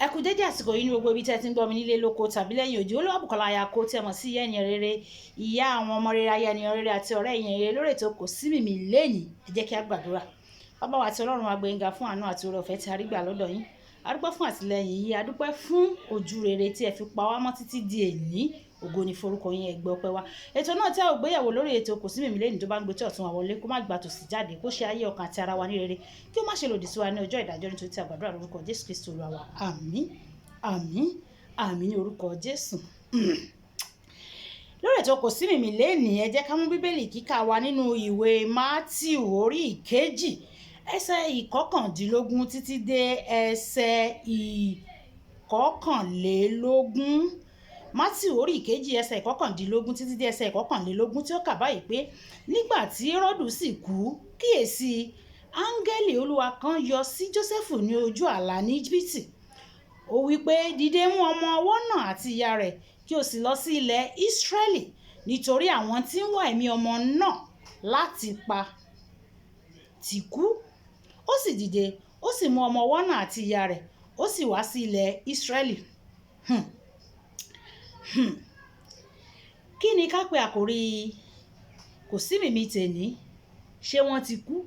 ẹ kú dédé àsìkò yìí ní gbogbo ibi tẹ́ ti ń gbọ́ mi nílé lóko tàbí lẹ́yìn òdì. Olúwabùkọ́lá aya kó tí ẹ mọ̀ sí ìyá ènìyàn rere, ìyá àwọn ọmọ rere, aya ènìyàn rere àti ọ̀rẹ́ ènìyàn rere lórí ètò Kò Sí Mìmì lẹ́yìn. Ẹ jẹ́ kí a gbàdúrà. Bàbá wa àti Ọlọ́run wa gbẹ̀ngà fún àánú àti oore ọ̀fẹ́ tí a rí gbà lọ́dọ̀ yín. A dúpẹ́ fún àtìlẹ́yìn yìí, a dúpẹ́ fún ojú rere tí ẹ fi pa wá mọ́ títí di èní. Ògo ni forúkọ yín, ẹ gbé ọpẹ́ wa. Ètò náà tí a ò gbéyàwó lórí ètò Kò Sí Mìmì lẹ́yìn tó bá ń gbé tí ọ̀tún wa wọlé, kó má gbà tòsì jáde, kó ṣe ayé ọkàn àti ara wa ní rere, kí ó má ṣe lòdì sí wa ní ọjọ́ ìdájọ́, nítorí tí a gbàdúrà lórúkọ Jésù Kristi Olúwa wa. Àmín àmín àmín ní orúkọ Jésù. Lórí ètò Kò Sí Mìmì lẹ́yìn, ẹ jẹ́ ká mú bíbélì kíkà wa nínú ìwé Mátíù orí ìkejì ẹsẹ̀ ìkọkàndínlógún títí dé ẹsẹ̀ ìkọkànlélógún. Mátíù orí ìkejì ẹsẹ̀ ìkọkàndínlógún títí dé ẹsẹ̀ ìkọkànlélógún, tí ó kà báyìí pé nígbà tí Hẹ́rọ́dù sì kú, kíyèsí áńgẹ́lì Olúwa kan yọ sí Jósẹ́fù ní ojú àlá ní Íjíbítì. Ó wí pé, dìde mú ọmọ ọwọ́ náà àti ìyá rẹ̀ kí o sì lọ sí ilẹ̀ Ísírẹ́lì, nítorí àwọn tí ń wá ẹ̀mí ọmọ náà láti pa ti kú. Ó sì dìde, ó sì mú ọmọ ọwọ́ náà àti ìyá rẹ̀, ó sì wá sí ilẹ̀ Ísírẹ́lì. Kí ni ká pe àkòrí Kò Sí Mìmì tèní? Ṣé wọ́n ti kú?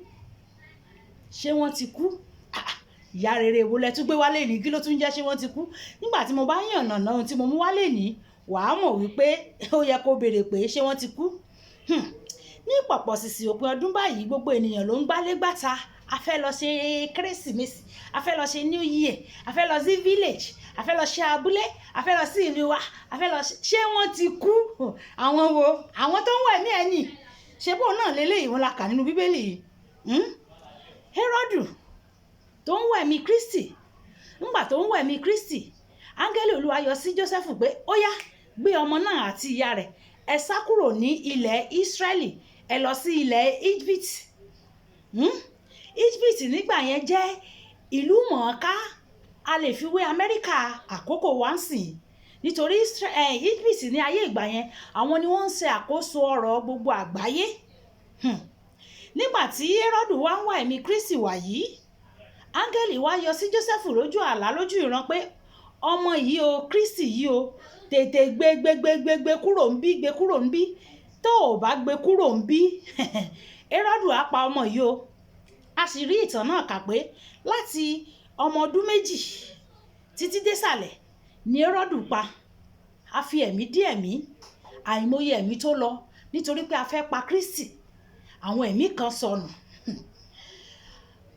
Ṣé wọ́n ti kú? Ìyá rere wo lẹ tún gbé wálé ní? Kí ló tún jẹ́ ṣé wọ́n ti kú? Nígbà tí mo bá yànnàná ohun tí mo mú wálé ní, wàá mọ̀ wípé ó yẹ kó béèrè pé ṣé wọ́n ti kú. Ní pọ̀pọ̀ṣìṣì òpin ọdún báyìí, gbogbo ènìyàn ló ń gbálé gbàtà. A fẹ́ lọ ṣe kérésìmesì, a fẹ́ lọ ṣe new year, a fẹ́ lọ sí village, a fẹ́ lọ ṣe abúlé, a fẹ́ lọ sí ìlú wa, a fẹ́ lọ ṣé wọ́n ti kú? Àwọn wo? Àwọn tó ń wẹ̀ ní ẹ̀yìn. Ṣé bóun náà lélẹ́yìí wọn la kà nínú bíbélì yìí? Hẹ́rọ́dù tó ń wẹ̀mí Kristi. Nígbà tó ń wẹ̀mí Kristi, áńgẹ́lì Olúwa yọ sí Jósẹ́fù pé ó yá, gbé ọmọ náà àti ìyá rẹ̀, ẹ sá kúrò ní ilẹ̀ Ísírẹ́lì, ẹ lọ sí ilẹ̀ Íjíbítì. Íjíbítì nígbà yẹn jẹ́ ìlú mọ̀ọ́ká, a lè fi wé Amẹ́ríkà àkókò wá ń sìn, nítorí Íjíbítì ní ayé ìgbà yẹn àwọn ni wọ́n ń ṣe àkóso ọrọ̀ gbogbo àgbáyé. Nígbà tí Hẹ́rọ́dù wá ń wá ẹ̀mí Kristi wá yìí, áńgẹ́lì wá yọ sí Jósẹ́fù lójú àlá lójú ìran pé ọmọ yìí o, Kristi yìí o, tètè gbé kúrò ń bí, gbé kúrò ń bí. Tó o bá gbé kúrò ń bí, Hẹ́rọ́dù á pa ọmọ yìí o. A sì rí ìtàn náà kà pé láti ọmọ ọdún 2 títí désàlẹ̀ ni Hẹ́rọ́dù pa. A fi ẹ̀mí dí ẹ̀mí, àìmọye ẹ̀mí tó lọ nítorí pé a fẹ́ pa Kristi. Àwọn ẹ̀mí kan sọnù.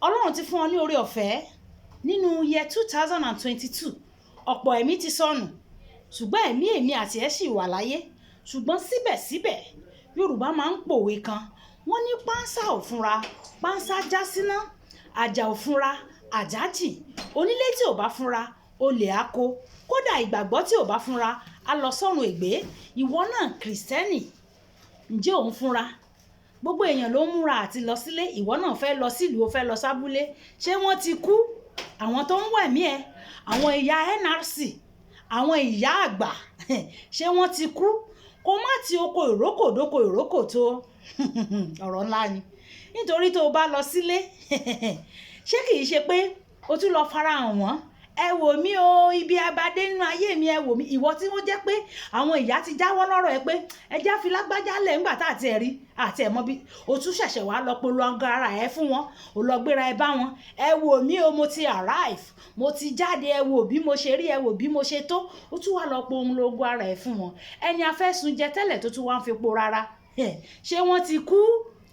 Ọlọ́run ti fún ọ ní oore ọ̀fẹ́ nínú year 2022. Ọ̀pọ̀ ẹ̀mí ti sọnù, ṣùgbọ́n ẹ̀mí èmi àti ẹ̀ sì wà láyé. Ṣùgbọ́n síbẹ̀síbẹ̀, Yorùbá máa ń pòwe kan, wọ́n ní pánsá ò fúnra, pánsá já síná, àjà ò fúnra, àjà jìn. Onílé tí ò bá fúnra, olè á kó. Kódà ìgbàgbọ́ tí ò bá fúnra, á lọ sọ́run ègbé. Ìwọ náà Kìrìsìtẹ́nì, ǹjẹ́ òun fúnra? Gbogbo èèyàn ló ń múra àti lọ sílé, ìwọ náà fẹ́ lọ sílùú, ó fẹ́ lọ sábúlé. Ṣé wọ́n ti kú? Àwọn tó ń wẹ̀mí ẹ, àwọn ìyá NRC, àwọn ìyá àgbà, ṣé wọ́n ti kú? Kó má ti oko ìrókò dóko ìrókò tó ọ̀rọ̀ ńlá ni. Nítorí tó o bá lọ sílé, ṣé kìí ṣe pé o tún lọ farahàn wọ́n? Ẹ wò mí o, ibi abadé nínú ayé mi, ẹ wò mí. Ìwọ tí wọ́n jẹ́ pé àwọn ìyá ti jáwọ́ lọ́rọ̀ ẹ pé ẹjá fi lágbájá lẹ̀ ńgbà tá àti ẹ̀rí àti ẹ̀mọ́ bí o tún ṣẹ̀ṣẹ̀ wá lọ polongo ara ẹ fún wọn, o lọ gbéra ẹ bá wọn. Ẹ wò mí o, mo ti arrive, mo ti jáde, ẹ wò bí mo ṣe rí, ẹ wò bí mo ṣe tó. O tún wá lọ polongo ara ẹ fún wọn. Ẹni afẹ́sùn jẹ tẹ́lẹ̀ tó tún wá ń fi po rárá. Ṣé wọ́n ti kú?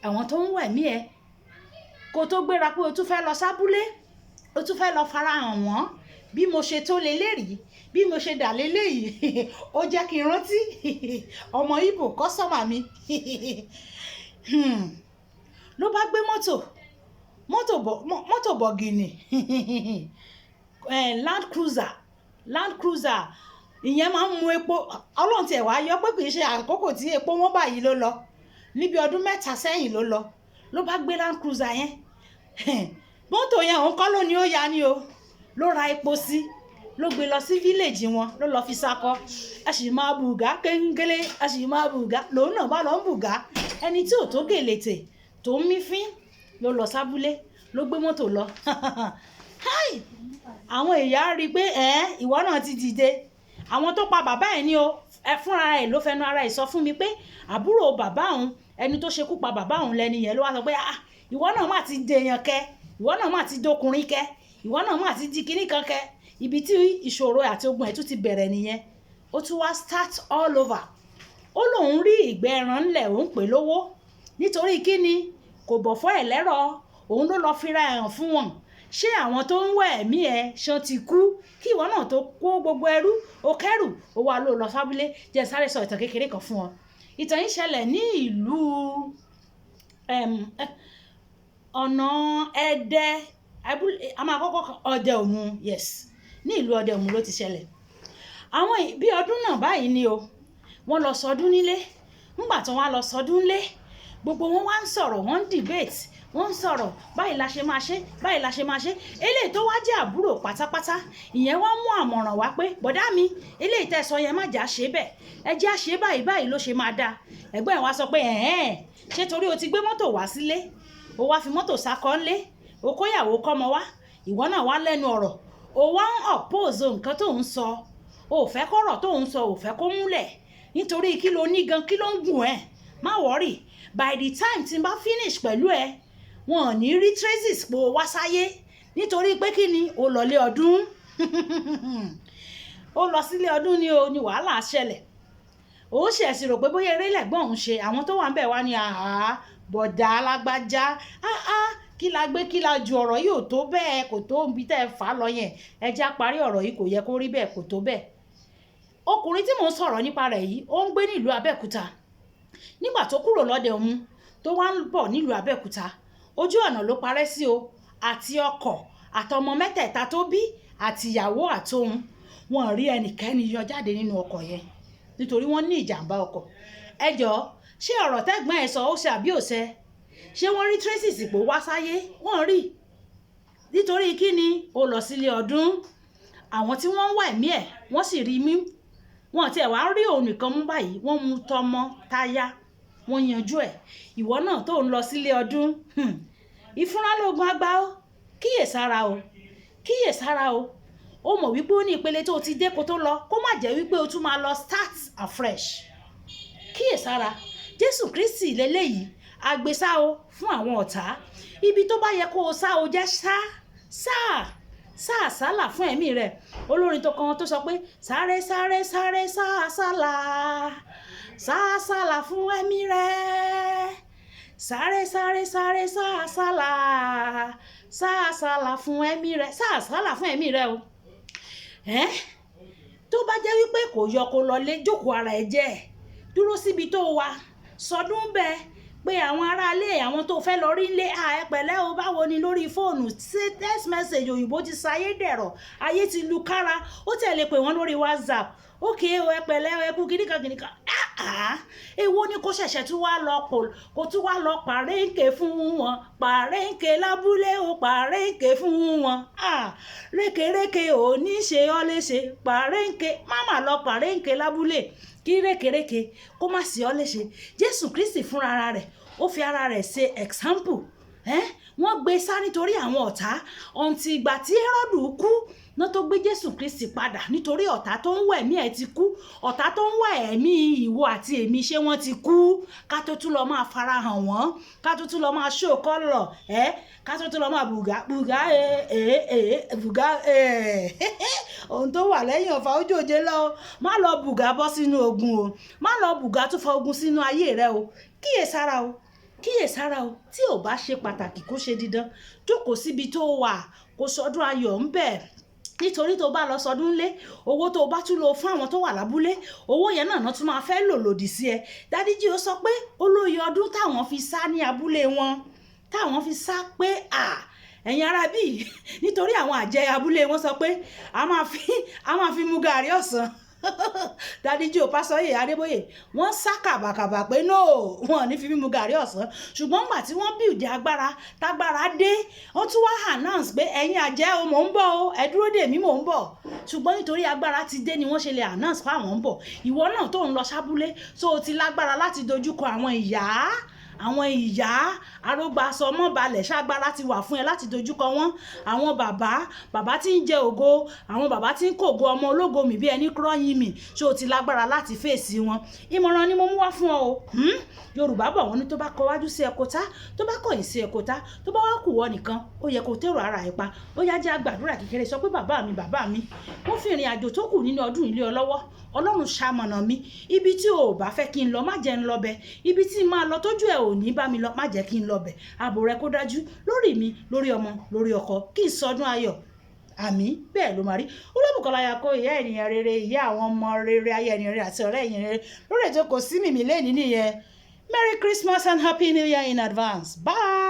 Àwọn tó ń wẹ̀mí ẹ, kó tó gbéra pé o tún fẹ́ lọ sábúlé, o tún fẹ́ lọ farahàn wọ́n. Bí mo ṣe tó leléyìí, bí mo ṣe dà leléyìí, ó jẹ́ kí n rántí ọmọ Ìgbò kọ́sọ́mà mi. Ló bá gbé mọ́tò bọ̀gìnì, Land Cruiser, ìyẹn máa ń mu epo. Ọlọ́run tiẹ̀ wá yọ pé kì í ṣe àkókò tí epo wọ́n báyìí ló lọ, níbi ọdún 3 sẹ́yìn ló lọ. Ló bá gbé Land Cruiser yẹn, mọ́tò yẹn òun kọ́ ló ní ó ya ni o, ló ra epo sí, ló gbé lọ sí village wọn, ló lọ fi sakọ. A sì máa bùgá kéńgélé, a sì máa bùgá, lòun náà bá lọ ń bùgá. Ẹni tí ò tó gèlètè tó ń mí fín ló lọ sábúlé, ló gbé mọ́tò lọ. àwọn ìyá rí i pé ìwọ náà ti dìde. Àwọn tó pa bàbá ẹ̀ ni o, fúnra ẹ̀ ló fẹnu ara ẹ̀ sọ fún mi pé àbúrò bàbá òun, ẹni tó ṣekú pa bàbá òun lẹ́ni yẹn ló wá sọ pé ìwọ náà má ti dèèyàn kẹ, ìwọ náà má ti dọkùnrin kẹ, ìwọ náà má ti di kinní kan kẹ. Ibi tí ìṣòro àti ogun ẹ̀ tún ti bẹ̀rẹ̀ nìyẹn. Ó tún wá start all over. Ó lóun rí ìgbẹ́ ẹran ńlẹ̀, òun pè lówó nítorí kíni kò bọ̀ fọ́ ẹ̀ lẹ́rọ̀, òun ló lọ́ọ́ fira ẹ̀ hàn fún wọn. Ṣé àwọn tó ń wẹ̀ ẹ̀mí ẹ̀ ṣan ti kú kí ìwọ náà tó kó gbogbo ẹrú o kẹ́rù ó wá ló lọ sábúlé? Jẹ́ sáré sọ ìtàn kékeré kan fún ọ. Ìtàn yìí ṣẹlẹ̀ ní ìlú ọ̀nà Ẹdẹ, a máa kọ́kọ́ Ọdẹ Òmu, yes, ní ìlú Ọdẹ Òmu ló ti ṣẹlẹ̀. Àwọn bí ọdún náà báyìí ni o, wọ́n lọ sọdún nílé. Nígbà tí wọ́n á lọ sọdún nílé, gbogbo wọn wá ń sọ̀rọ̀, wọ́n ń debate, wọ́n ń sọ̀rọ̀ báyìí la ṣe máa ṣe, báyìí la ṣe máa ṣe. Eléyìí tó wá jẹ́ àbúrò pátápátá, ìyẹn wá mú àmọ̀ràn wá pé bọ̀dá mi, eléyìí tẹ́ sọ yẹn má jà ṣe bẹ́ẹ̀, ẹ jẹ́ àṣe báyìí báyìí ló ṣe máa dáa. Ẹ̀gbọ́n ẹ̀ wá sọ pé ṣé torí o ti gbé mọ́tò wá sílé, o wá fi mọ́tò sakọ́ ńlé, o kóyàwó kọ́mọ wá, ìwọ náà wá lẹ́nu ọ̀rọ̀, o wá ń oppose nǹkan tó ń sọ, o ò fẹ́ kọ́rọ̀ tó ń sọ, o ò fẹ́ kó múlẹ̀ nítorí kí ló ní gan, kí ló ń gùn ẹ̀. Má worry, by the time tí n bá finish pẹ̀lú ẹ, wọn ò ní rí traces pé o wá sáyé nítorí pé kí ni o lọ lé ọdún. Ó lọ sílé ọdún ni o, ni wàhálà ṣẹlẹ̀. Ó ṣe ẹ̀sìn rò pé bóyá eré lẹ́gbọ́n òun ṣe, àwọn tó wà ń bẹ̀ wá ní bọ̀dá alágbájá, kí la gbé kí la ju, ọ̀rọ̀ yìí ò tó bẹ́ẹ̀, kò tó ibi tẹ́ ẹ fà á lọ yẹn, ẹ já parí ọ̀rọ̀ yìí, kò yẹ kó rí bẹ́ẹ̀, kò tó bẹ́ẹ̀. Ọkùnrin tí mò ń sọ̀rọ̀ nípa rẹ̀ yìí, ó ń gbé nílùú Abẹ́òkúta. Nígbà tó kúrò lọ́dẹ Òmu tó wá ń bọ̀ nílùú Abẹ́òkúta, ojú ọ̀nà ló parẹ́ sí o, àti ọkọ àtọmọ mẹ́tẹ̀ẹ̀ta tó bí àti ìyàwó àtohun. Wọn rí ẹnikẹ́ni yọ jáde nínú ọkọ̀ yẹn nítorí wọ́n ní ìjàmbá ọkọ̀. Ẹ jọ̀ọ́, ṣé ọ̀rọ̀ tẹ́gbọ́n ẹ̀ sọ ó ṣe àbí ò ṣe? Ṣé wọ́n rí traces pò wá sáyé? Wọ́n rí, nítorí kí ni ó lọ sílé ọdún. Àwọn tí wọ́n ń wá ẹ̀mí ẹ̀ wọ́n sì rí mí, wọn tiẹ̀ wá rí òun nìkan mú báyìí, wọ́n mú tọmọ táyà, wọ́n yanjú ẹ̀. Ìwọ náà tó ń lọ sílé ọdún, ìfúnra lóògùn àgbà o, kíyèsára o, kíyèsára o. Ó mọ̀ wípé ó ní ìpele tó ti dé kó tó lọ, kó má jẹ́ wípé o tún máa lọ start afresh. Kíyèsára, Jésù Kristi lélẹ́yìí, àgbésá o fún àwọn ọ̀tá. Ibi tó bá yẹ kó o sá o jẹ́ sálà fún ẹ̀mí rẹ̀. Olórin tó kan tó sọ pé sáré sáré sáré sálà fún ẹ̀mí rẹ̀, sáré sáré sáré sálà fún ẹ̀mí rẹ̀, sálà fún ẹ̀mí rẹ̀ o. Tó bá jẹ́ wípé kò yọ kó lọ lé, jókòó ara ẹ̀ jẹ́, dúró síbi tó wà, sọdún bẹ́ẹ̀ pé àwọn aráalé, àwọn tó fẹ́ lọ rí lé, ẹ pẹ̀lẹ́ o, báwo ni lórí fóònù, ṣe text message, òyìnbó ti sayé dẹ̀rọ̀, ayé ti lu kára, ó tẹ̀lé pé wọ́n lórí WhatsApp, ókè o, ẹ pẹ̀lẹ́ o, ẹ kú kìnìkan. Èwo ni kó ṣẹ̀ṣẹ̀ tún wá lọ kó tún wá lọ pàrẹ́ǹkè fún wọn, pàrẹ́ǹkè lábúlé o, pàrẹ́ǹkè fún wọn. Rékèrékè ò ní ṣe ọ́ léṣe, pàrẹ́ǹkè, má mà lọ pàrẹ́ǹkè lábúlé kí rékèrékè kó má sí ọ́ léṣe. Jésù Kristi fúnra rẹ̀ ó fi ara rẹ̀ ṣe example. Wọ́n gbé sá nítorí àwọn ọ̀tá, ọ̀ǹtì ìgbà tí Hẹ́rọ́dù kú náà tó gbé Jésù Kristi padà, nítorí ọ̀tá tó ń wá ẹ̀mí ẹ̀ ti kú, ọ̀tá tó ń wá ẹ̀mí ìwọ àti èmi, ṣé wọ́n ti kú? Ká tó tún lọ máa farahàn wọ́n, ká tó tún lọ máa show color, ká tó tún lọ máa bùgá ohun tó wà lẹ́yìn ọ̀fà ojúòjé lọ, má lọ bùgá bọ́ sínú ogun o, má lọ bùgá tún fa ogun sínú ayé rẹ o. Kíyèsára o, kíyèsára o. Tí ò bá ṣe pàtàkì kó ṣe dídán, jókòó síbi tó wà, kó sọdún ayọ̀ ń bẹ̀. Nítorí tó bá lọ sọdún lé, owó tó bá tún lò fún àwọn tó wà lábúlé, owó yẹn náà tún máa fẹ́ lò lòdì sí ẹ. Dádíjí ó sọ pé olóyè ọdún táwọn fi sá ní abúlé wọn, táwọn fi sá pé ẹ̀yin ará bíi, nítorí àwọn àjẹ́ abúlé wọn sọ pé a máa fi mu gàrí ọ̀sán. Dádíjí ò Pásọyè Adébóyè wọ́n sá kàbàkàbà pé no, wọn ò ní fi mímu gàrí ọ̀sán. Ṣùgbọ́n nígbà tí wọ́n build agbára, tágbára dé, wọ́n tún wá announce pé ẹ̀yin àjẹ́ o, mò ń bọ̀ o, ẹ dúró dè mí, mò ń bọ̀. Ṣùgbọ́n nítorí agbára ti dé ni wọ́n ṣe lè announce pé àwọn ń bọ̀. Ìwọ náà tó ń lọ sábúlé, so o ti lágbára láti dojúkọ àwọn ìyá àwọn ìyá arógbasọmọbalẹ̀ ṣágbára ti wà fún ẹ láti dojúkọ wọn, àwọn bàbá tí ń jẹ ògo, àwọn bàbá tí ń kògo ọmọ ológo mi bí ẹni kúrọ́yìn mi, ṣé o ti lágbára láti fèsì wọn? Ìmọ̀ràn ni mo mú wá fún ọ o. Yorùbá bọ̀ wọ́n ní tó bá kọ wájú sí ẹkọ tá, tó bá kọ̀yìn sí ẹkọ tá, tó bá wá kù wọ́ nìkan ó yẹ kó tèrò ara ẹ̀ pa. Ó yá jẹ́ àgbàdúrà kékeré sọ pé bàbá mi wọ́n fi ìrìn àjò tó kù nínú ọdún ilé ọ lọ́wọ́. Ọlọ́run ṣamọ̀nà mi, ibi tí o ò bá fẹ́ kí n lọ má jẹ́ n lọ bẹ̀, ibi tí n máa lọ tójú ẹ̀ ò ní bá mi lọ má jẹ́ kí n lọ bẹ̀. Ààbò rẹ kó dájú lórí mi, lórí ọmọ, lórí ọkọ, kí n sọdún ayọ̀. Àmín, bẹ́ẹ̀ ló máa rí. Olúbùkọ́lá Ayako, ìyá ènìyàn rere, ìyá àwọn ọmọ rere, ayé ènìyàn rere àti ọ̀rẹ́ ènìyàn rere lórí ètò Kò Sí Mìmí lẹ́ni nìyẹn. Merry Christmas and Happy New Year in advance. Bye.